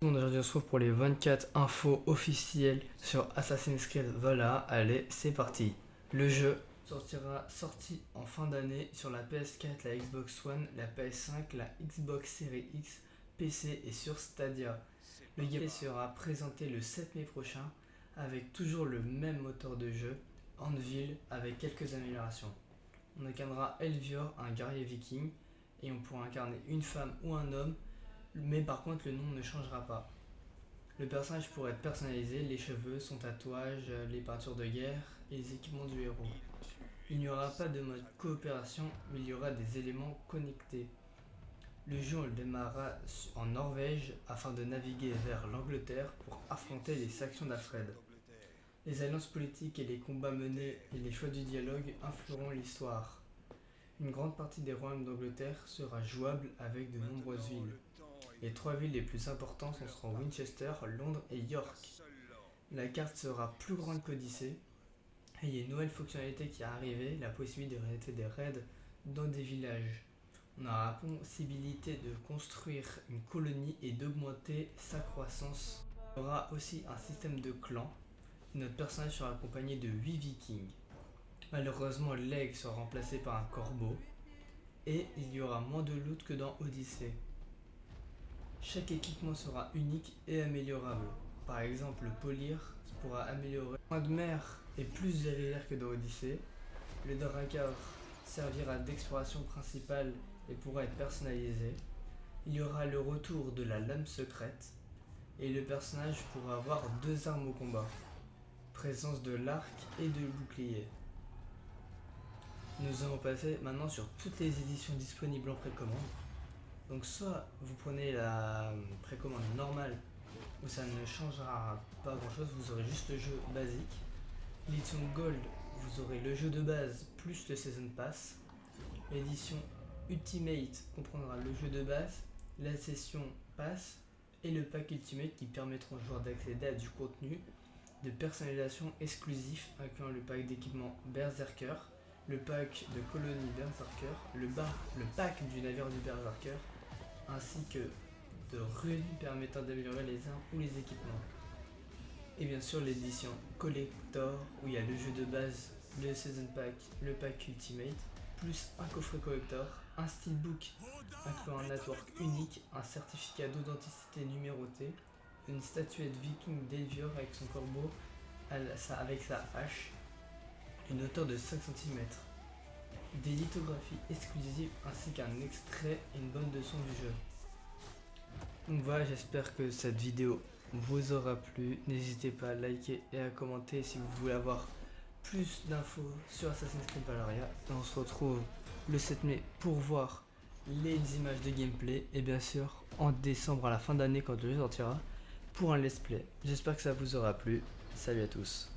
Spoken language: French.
Aujourd'hui on se retrouve pour les 24 infos officielles sur Assassin's Creed Valhalla. Allez, c'est parti. Le jeu sera sorti en fin d'année sur la PS4, la Xbox One, la PS5, la Xbox Series X, PC et sur Stadia. Le gameplay sera présenté le 7 mai prochain avec toujours le même moteur de jeu, Anvil, avec quelques améliorations. On incarnera Elvior, un guerrier viking, et on pourra incarner une femme ou un homme, mais par contre le nom ne changera pas. Le personnage pourrait être personnalisé, les cheveux, son tatouage, les peintures de guerre et les équipements du héros. Il n'y aura pas de mode coopération, mais il y aura des éléments connectés. Le jeu on le démarrera en Norvège afin de naviguer vers l'Angleterre pour affronter les factions d'Alfred. Les alliances politiques et les combats menés et les choix du dialogue influeront l'histoire. Une grande partie des royaumes d'Angleterre sera jouable avec de nombreuses villes. Les 3 villes les plus importantes seront Winchester, Londres et York. La carte sera plus grande qu'Odyssée et il y a une nouvelle fonctionnalité qui est arrivée, la possibilité de réaliser des raids dans des villages. On aura la possibilité de construire une colonie et d'augmenter sa croissance. Il y aura aussi un système de clans. Notre personnage sera accompagné de 8 vikings. Malheureusement, l'aigle sera remplacé par un corbeau et il y aura moins de loot que dans Odyssée. Chaque équipement sera unique et améliorable. Par exemple, le polir pourra améliorer moins de mer et plus de rivières que dans Odyssée. Le Drakkar servira d'exploration principale et pourra être personnalisé. Il y aura le retour de la lame secrète et le personnage pourra avoir 2 armes au combat. Présence de l'arc et de bouclier. Nous allons passer maintenant sur toutes les éditions disponibles en précommande. Donc soit vous prenez la précommande normale où ça ne changera pas grand chose, vous aurez juste le jeu basique. L'édition Gold, vous aurez le jeu de base plus le Season Pass. L'édition Ultimate comprendra le jeu de base, la session Pass et le pack Ultimate qui permettront aux joueurs d'accéder à du contenu de personnalisation exclusif incluant le pack d'équipement Berserker, le pack de colonie Berserker, le pack du navire du Berserker, ainsi que de runes permettant d'améliorer les armes ou les équipements. Et bien sûr l'édition Collector où il y a le jeu de base, le Season Pack, le pack Ultimate, plus un coffret collector, un steelbook incluant un network unique, un certificat d'authenticité numéroté, une statuette viking d'Elvior avec son corbeau avec sa hache, une hauteur de 5 cm, des lithographies exclusives ainsi qu'un extrait et une bonne de son du jeu. Donc voilà, j'espère que cette vidéo vous aura plu. N'hésitez pas à liker et à commenter si vous voulez avoir plus d'infos sur Assassin's Creed Valhalla. Et on se retrouve le 7 mai pour voir les images de gameplay et bien sûr en décembre à la fin d'année quand le jeu sortira pour un let's play. J'espère que ça vous aura plu. Salut à tous.